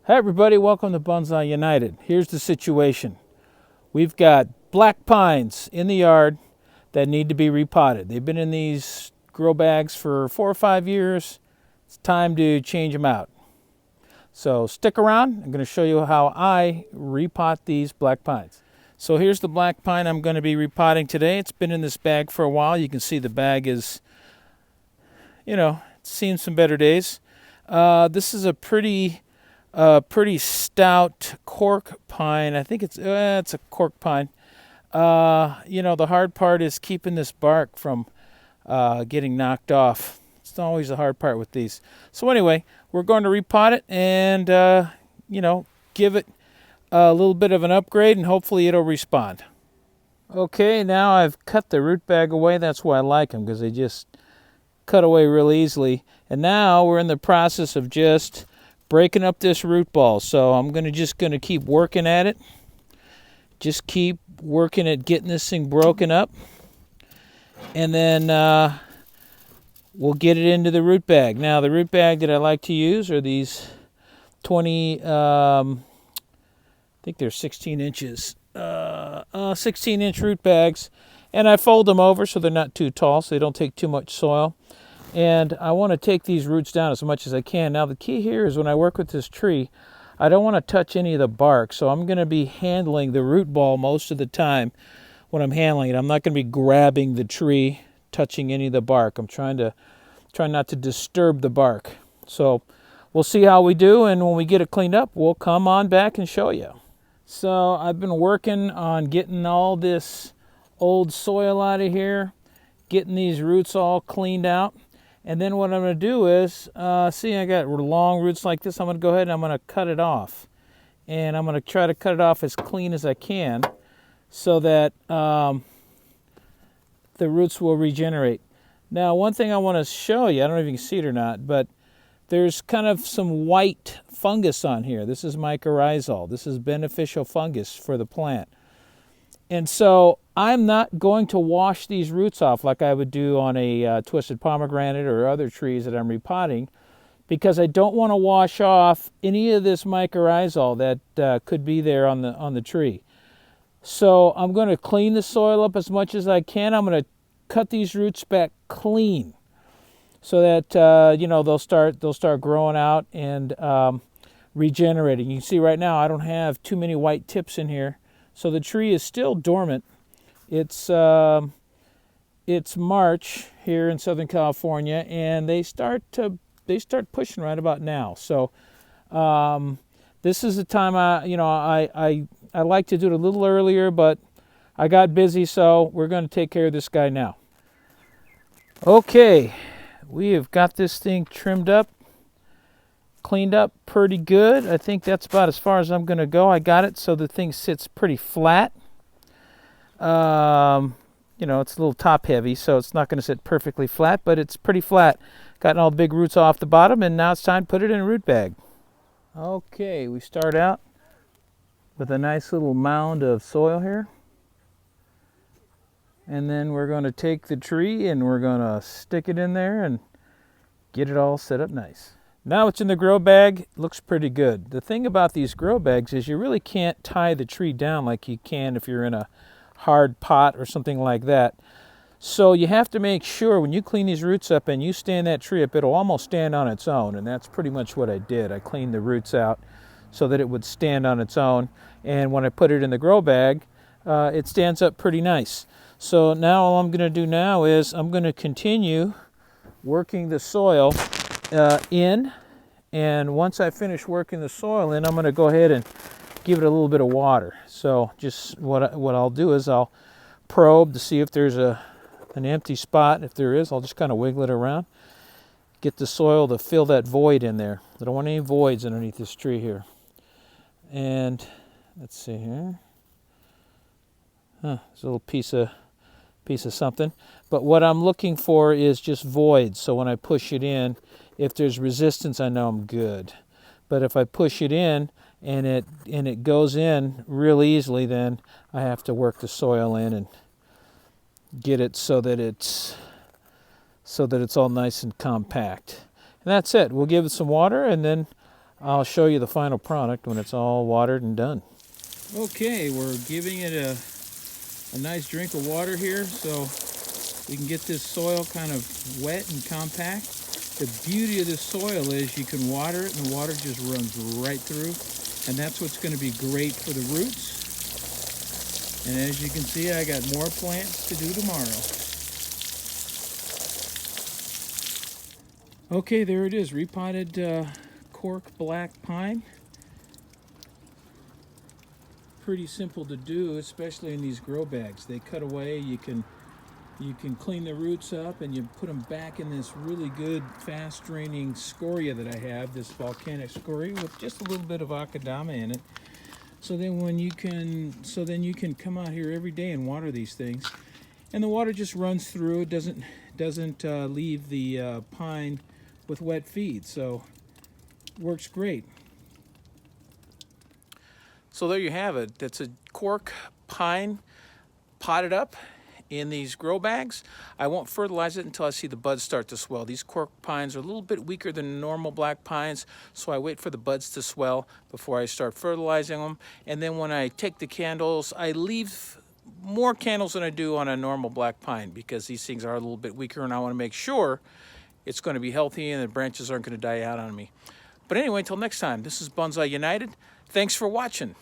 Hi everybody, welcome to Bonsai United. Here's the situation. We've got black pines in the yard that need to be repotted. They've been in these grow bags for 4 or 5 years. It's time to change them out. So stick around. I'm going to show you how I repot these black pines. So here's the black pine I'm going to be repotting today. It's been in this bag for a while. You can see the bag is, it's seen some better days. This is a pretty stout cork pine. I think it's a cork pine. The hard part is keeping this bark from getting knocked off. It's always the hard part with these. So anyway, we're going to repot it and give it a little bit of an upgrade, and hopefully it'll respond. Okay, now I've cut the root bag away. That's why I like them, because they just cut away real easily. And now we're in the process of just breaking up this root ball. So I'm just gonna keep working at it. Just keep working at getting this thing broken up, and then we'll get it into the root bag. Now the root bag that I like to use are these 20. I think they're 16 inches. 16-inch root bags, and I fold them over so they're not too tall, so they don't take too much soil. And I want to take these roots down as much as I can. Now the key here is when I work with this tree, I don't want to touch any of the bark, so I'm going to be handling the root ball most of the time when I'm handling it. I'm not going to be grabbing the tree, touching any of the bark. I'm trying not to disturb the bark. So we'll see how we do, and when we get it cleaned up, we'll come on back and show you. So I've been working on getting all this old soil out of here, getting these roots all cleaned out. And then what I'm going to do is, see, I got long roots like this. I'm going to go ahead and I'm going to cut it off. And I'm going to try to cut it off as clean as I can so that the roots will regenerate. Now, one thing I want to show you, I don't know if you can see it or not, but there's kind of some white fungus on here. This is mycorrhizal. This is beneficial fungus for the plant. And so I'm not going to wash these roots off like I would do on a twisted pomegranate or other trees that I'm repotting, because I don't want to wash off any of this mycorrhizal that could be there on the tree. So I'm going to clean the soil up as much as I can. I'm going to cut these roots back clean so that they'll start growing out and regenerating. You can see right now I don't have too many white tips in here. So the tree is still dormant. It's March here in Southern California, and they start pushing right about now. So this is the time I like to do it a little earlier, but I got busy, so we're going to take care of this guy now. Okay, we have got this thing trimmed up, cleaned up pretty good. I think that's about as far as I'm going to go. I got it so the thing sits pretty flat. It's a little top heavy, so it's not going to sit perfectly flat, but it's pretty flat. Gotten all the big roots off the bottom, and now it's time to put it in a root bag. Okay, we start out with a nice little mound of soil here. And then we're going to take the tree and we're going to stick it in there and get it all set up nice. Now it's in the grow bag. It looks pretty good. The thing about these grow bags is you really can't tie the tree down like you can if you're in a hard pot or something like that. So you have to make sure when you clean these roots up and you stand that tree up, it'll almost stand on its own. And that's pretty much what I did. I cleaned the roots out so that it would stand on its own. And when I put it in the grow bag, it stands up pretty nice. So now all I'm going to do now is I'm going to continue working the soil in, and once I finish working the soil in, I'm going to go ahead and give it a little bit of water. So just what I'll do is I'll probe to see if there's an empty spot. If there is, I'll just kind of wiggle it around, get the soil to fill that void in there. I don't want any voids underneath this tree here. And let's see here. There's a little piece of something. But what I'm looking for is just voids. So when I push it in, if there's resistance, I know I'm good. But if I push it in and it goes in real easily, then I have to work the soil in and get it so that it's all nice and compact. And that's it. We'll give it some water, and then I'll show you the final product when it's all watered and done. Okay, we're giving it a nice drink of water here so we can get this soil kind of wet and compact. The beauty of this soil is you can water it and the water just runs right through, and that's what's going to be great for the roots. And as you can see, I got more plants to do tomorrow. Okay, there it is, repotted cork black pine. Pretty simple to do, especially in these grow bags. They cut away, you can clean the roots up and you put them back in this really good fast draining scoria that I have, this volcanic scoria with just a little bit of akadama in it. So then you can come out here every day and water these things, and the water just runs through. It doesn't leave the pine with wet feed, so works great. So there you have it. That's a cork pine potted up in these grow bags. I won't fertilize it until I see the buds start to swell. These cork pines are a little bit weaker than normal black pines, so I wait for the buds to swell before I start fertilizing them. And then when I take the candles, I leave more candles than I do on a normal black pine because these things are a little bit weaker and I want to make sure it's going to be healthy and the branches aren't going to die out on me. But anyway, until next time, this is Bonsai United. Thanks for watching.